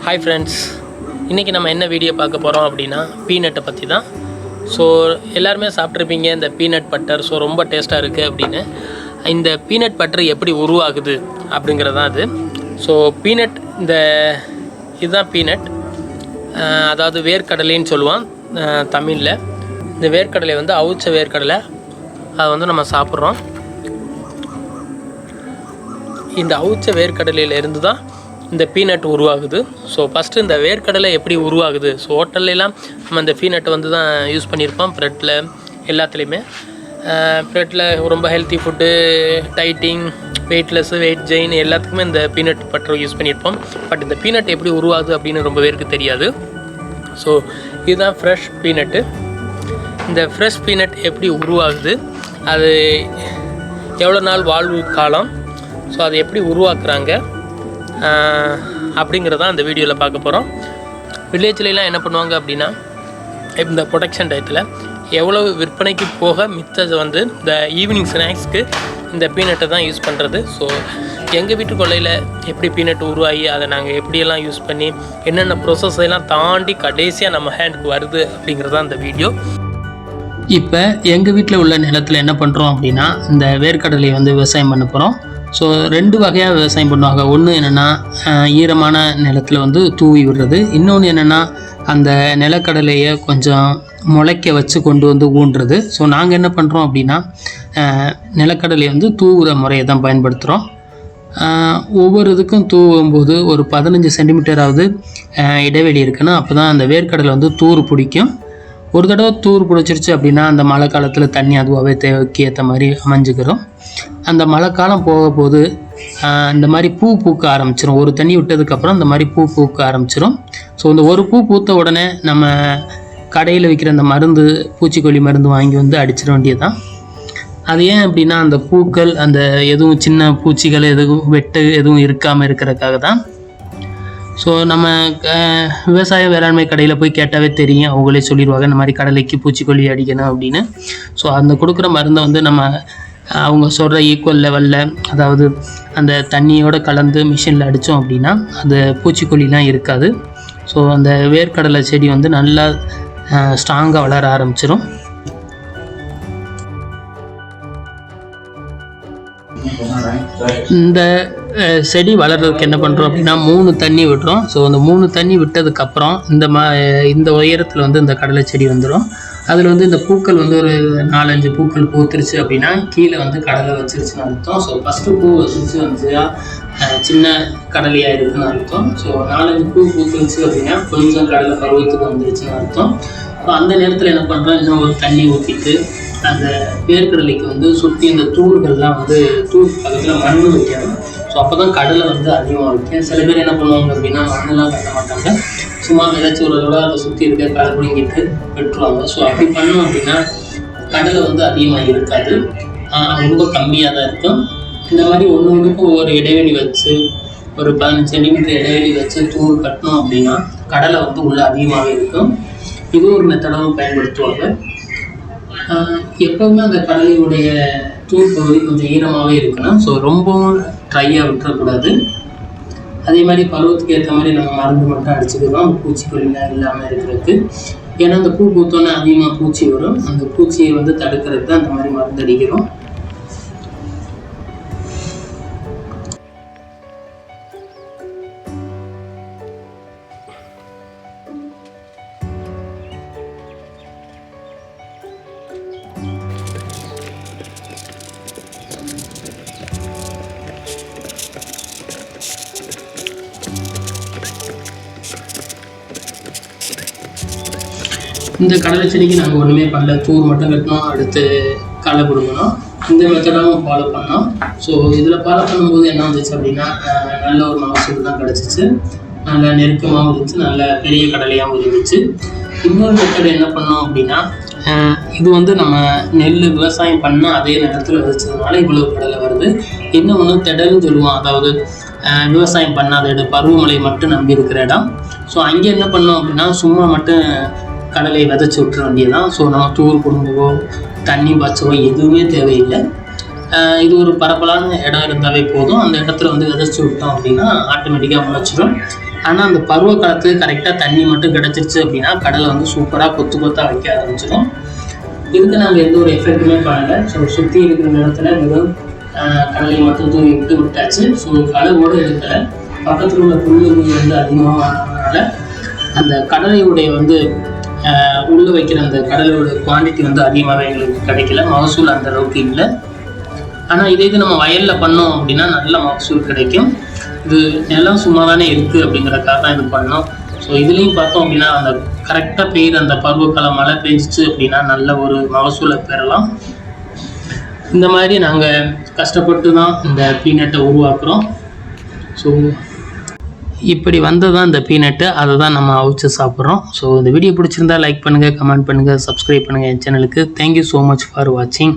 Hi friends, இன்றைக்கி நம்ம என்ன வீடியோ பார்க்க போகிறோம் அப்படின்னா பீனட்டை பற்றி தான். ஸோ எல்லாருமே சாப்பிட்ருப்பீங்க இந்த பீனட் பட்டர். ஸோ ரொம்ப டேஸ்ட்டாக இருக்குது அப்படின்னு. இந்த பீனட் பட்டர் எப்படி உருவாகுது அப்படிங்கிறது தான் அது. ஸோ பீனட் இதுதான் பீனட், அதாவது வேர்க்கடலைன்னு சொல்லுவான் தமிழில். இந்த வேர்க்கடலை வந்து அவிச்ச வேர்க்கடலை, அதை வந்து நம்ம சாப்பிட்றோம். இந்த அவிச்ச வேர்க்கடலையிலேருந்து தான் இந்த பீனட் உருவாகுது. ஸோ ஃபஸ்ட்டு இந்த வேர்க்கடலை எப்படி உருவாகுது? ஸோ ஹோட்டல்லாம் நம்ம இந்த பீனட்டை வந்து தான் யூஸ் பண்ணியிருப்போம். ப்ரெட்டில் எல்லாத்துலேயுமே. ப்ரெட்டில் ரொம்ப healthy food, dieting, weight loss, weight gain எல்லாத்துக்குமே இந்த பீனட் பட்டர் யூஸ் பண்ணியிருப்போம். பட் இந்த பீனட் எப்படி உருவாகுது அப்படின்னு ரொம்ப பேருக்கு தெரியாது. ஸோ இதுதான் ஃப்ரெஷ் பீனட்டு. இந்த ஃப்ரெஷ் பீனட் எப்படி உருவாகுது, அது எவ்வளோ நாள் வாழ்வு காலம், ஸோ அதை எப்படி உருவாக்குறாங்க அப்படிங்கிறதான் இந்த வீடியோவில் பார்க்க போகிறோம். வில்லேஜ்லாம் என்ன பண்ணுவாங்க அப்படின்னா, இந்த ப்ரொடக்ஷன் டயத்தில் எவ்வளோ விற்பனைக்கு போக மிச்சத்தை வந்து இந்த ஈவினிங் ஸ்நாக்ஸ்க்கு இந்த பீனட்டை தான் யூஸ் பண்ணுறது. ஸோ எங்கள் வீட்டு கொள்ளையில் எப்படி பீனட் உருவாகி அதை நாங்கள் எப்படியெல்லாம் யூஸ் பண்ணி என்னென்ன ப்ரோசஸ் எல்லாம் தாண்டி கடைசியாக நம்ம ஹேண்டுக்கு வருது அப்படிங்கிறது தான் இந்த வீடியோ. இப்போ எங்கள் வீட்டில் உள்ள நிலத்தில் என்ன பண்ணுறோம் அப்படின்னா, இந்த வேர்க்கடலையை வந்து விவசாயம் பண்ண போகிறோம். ஸோ 2 வகையாக விவசாயம் பண்ணுவாங்க. ஒன்று என்னென்னா ஈரமான நிலத்தில் வந்து தூவி விடுறது, இன்னொன்று என்னென்னா அந்த நிலக்கடலையை கொஞ்சம் முளைக்க வச்சு கொண்டு வந்து ஊன்றது. ஸோ நாங்கள் என்ன பண்ணுறோம் அப்படின்னா, நிலக்கடலையை வந்து தூவுற முறையை தான் பயன்படுத்துகிறோம். ஒவ்வொரு இதுக்கும் தூவும்போது ஒரு 15 சென்டிமீட்டராவது இடைவெளி இருக்குன்னா அப்போ தான் அந்த வேர்க்கடலை வந்து தூர் பிடிக்கும். ஒரு தடவை தூர் பிடிச்சிருச்சு அப்படின்னா அந்த மழை காலத்தில் தண்ணி அதுவாகவே தேவைக்கு ஏற்ற மாதிரி அமைஞ்சுக்கிறோம். அந்த மழை காலம் போக போது இந்த மாதிரி பூ பூக்க ஆரம்பிச்சிடும். ஒரு தண்ணி விட்டதுக்கப்புறம் இந்த மாதிரி பூ பூக்க ஆரம்பிச்சிடும். ஸோ இந்த ஒரு பூ பூத்த உடனே நம்ம கடையில் விற்கிற அந்த மருந்து, பூச்சிக்கொல்லி மருந்து வாங்கி வந்து அடிச்சிட வேண்டியதுதான். அது ஏன் அப்படின்னா அந்த பூக்கள், அந்த எதுவும் சின்ன பூச்சிகள் எதுவும் எதுவும் இருக்காமல் இருக்கிறதுக்காக தான். ஸோ நம்ம விவசாய வேளாண்மை கடையில் போய் கேட்டாவே தெரியும், அவங்களே சொல்லிடுவாங்க இந்த மாதிரி கடலைக்கு பூச்சிக்கொல்லி அடிக்கணும் அப்படின்னு. ஸோ அந்த கொடுக்குற மருந்தை வந்து நம்ம அவங்க சொல்கிற ஈக்குவல் லெவலில், அதாவது அந்த தண்ணியோடு கலந்து மிஷினில் அடித்தோம் அப்படின்னா அந்த பூச்சிக்கொல்லிலாம் இருக்காது. ஸோ அந்த வேர்க்கடலை செடி வந்து நல்லா ஸ்ட்ராங்காக வளர ஆரம்பிச்சிடும். இந்த செடி வளர்கிறதுக்கு என்ன பண்ணுறோம் அப்படின்னா 3 தண்ணி விடுறோம். ஸோ அந்த 3 தண்ணி விட்டதுக்கப்புறம் இந்த உயரத்தில் வந்து இந்த கடலை செடி வந்துடும். அதில் வந்து இந்த பூக்கள் வந்து ஒரு 4-5 பூக்கள் பூத்துருச்சு அப்படின்னா கீழே வந்து கடலை வச்சிருச்சுன்னு அர்த்தம். ஸோ ஃபஸ்ட்டு பூ வந்துச்சுன்னா சின்ன கடலையாக இருக்குதுன்னு அர்த்தம். ஸோ 4-5 பூ பூத்துருச்சு அப்படின்னா கொஞ்சம் கடலை பருவத்துக்கு வந்துருச்சுன்னு அர்த்தம். ஸோ அந்த நேரத்தில் என்ன பண்ணுறோம், இன்னும் ஒரு தண்ணி ஊற்றிட்டு அந்த வேர்க்கடலைக்கு வந்து சுற்றி இந்த தூள்கள்லாம் வந்து தூள் பக்கத்தில் மண் வைக்கணும். ஸோ அப்போ தான் கடலை வந்து அதிகமாக வைக்கும். சில பேர் என்ன பண்ணுவாங்க அப்படின்னா மண்ணெல்லாம் கட்ட மாட்டாங்க, சும்மா ஏதாச்சும் ஒரு தடவை அதை சுற்றி இருக்க கடை பிடிங்கிட்டு விட்டுருவாங்க. ஸோ அப்படி பண்ணோம் அப்படின்னா கடலை வந்து அதிகமாக இருக்காது, ரொம்ப கம்மியாக தான் இருக்கும். இந்த மாதிரி ஒன்றுக்கும் ஒவ்வொரு இடைவெளி வச்சு ஒரு 15 சென்டிமீட்டர் இடைவெளி வச்சு தூள் கட்டணும் அப்படின்னா கடலை வந்து உள்ளே அதிகமாகவே இருக்கும். இது ஒரு மெத்தடாகவும் பயன்படுத்துவாங்க. எப்போவுமே அந்த கடலையுடைய தூள் பகுதி கொஞ்சம் ஈரமாகவே இருக்கணும். ஸோ ரொம்பவும் ட்ரையாக விட்டுறக்கூடாது. அதே மாதிரி பருவத்துக்கு ஏற்ற மாதிரி நம்ம மருந்து மட்டும் அடிச்சுக்கிறோம், பூச்சிக்கொல்லிலாம் இல்லாமல் இருக்கிறதுக்கு. ஏன்னா அந்த பூ பூத்தோன்னே அதிகமாக பூச்சி வரும், அந்த பூச்சியை வந்து தடுக்கிறதுக்கு தான் அந்த மாதிரி மருந்து அடிக்கிறோம். இந்த கடலை செடிக்கு நாங்கள் ஒன்றுமே பண்ணல, தூர் மட்டும் கட்டணும், அடுத்து களை கொடுக்கணும். இந்த மெத்தடாகவும் ஃபாலோ பண்ணோம். ஸோ இதில் ஃபாலோ பண்ணும்போது என்ன வந்துச்சு அப்படின்னா நல்ல ஒரு மகசூல் தான் கிடச்சிச்சு. நல்ல நெருக்கமாகவும் இருந்துச்சு, நல்ல பெரிய கடலையாகவும் இருந்துச்சு. இன்னொரு மெத்தட் என்ன பண்ணோம் அப்படின்னா, இது வந்து நம்ம நெல் விவசாயம் பண்ணால் அதே நிலத்தில் விதைச்சதுனால இவ்வளோ கடலை வருது. இன்னொன்று திடல்னு சொல்லுவோம், அதாவது விவசாயம் பண்ணாத இடம், பருவமழை மட்டும் நம்பி இருக்கிற இடம். ஸோ அங்கே என்ன பண்ணோம் அப்படின்னா சும்மா மட்டும் கடலை விதைச்சி விட்டுற வேண்டியதான். ஸோ நம்ம தூர் கொடுங்கவோ தண்ணி பாய்ச்சவோ எதுவுமே தேவையில்லை. இது ஒரு பரப்பலான இடம் இருந்தாவே போதும். அந்த இடத்துல வந்து விதைச்சி விட்டோம் அப்படின்னா ஆட்டோமேட்டிக்காக முளைச்சிடும். ஆனால் அந்த பருவ காலத்துக்கு கரெக்டாக தண்ணி மட்டும் கிடச்சிருச்சு அப்படின்னா கடலை வந்து சூப்பராக கொத்து கொத்தாக வைக்க ஆரம்பிச்சிடும். இதுக்கு நாங்கள் எந்த ஒரு எஃபெக்ட்டுமே பண்ணலை. ஸோ சுற்றி இருக்கிற நிலத்தில் வெறும் கடலை மட்டும் தூவி விட்டாச்சு. ஸோ அளவோடு எடுக்கலை. பக்கத்தில் உள்ள புல்வெளி வந்து அதிகமாகனால அந்த கடலையுடைய வந்து உள்ளே வைக்கிற அந்த கடலையோட குவான்டிட்டி வந்து அதிகமாகவே எங்களுக்கு கிடைக்கல. மகசூல் அந்த அளவுக்கு இல்லை. ஆனால் இதே இது நம்ம வயலில் பண்ணோம் அப்படின்னா நல்ல மகசூல் கிடைக்கும். இது நிலம் சும்மா தானே இருக்குது அப்படிங்கிறக்காக தான் இது பண்ணோம். ஸோ இதுலேயும் பார்த்தோம் அப்படின்னா அந்த கரெக்டாக பெய்யுற அந்த பருவகாலம் மழை பெஞ்சிச்சு அப்படின்னா நல்ல ஒரு மகசூலை பெறலாம். இந்த மாதிரி நாங்கள் கஷ்டப்பட்டு தான் இந்த பீனட்டை உருவாக்குறோம். ஸோ இப்படி வந்ததான் இந்த பீனட்டு, அதை தான் நம்ம அவிச்சு சாப்பிட்றோம். ஸோ இந்த வீடியோ பிடிச்சிருந்தா லைக் பண்ணுங்கள், கமெண்ட் பண்ணுங்கள், சப்ஸ்கிரைப் பண்ணுங்கள் என் சேனலுக்கு. தேங்க்யூ ஸோ மச் ஃபார் வாட்சிங்.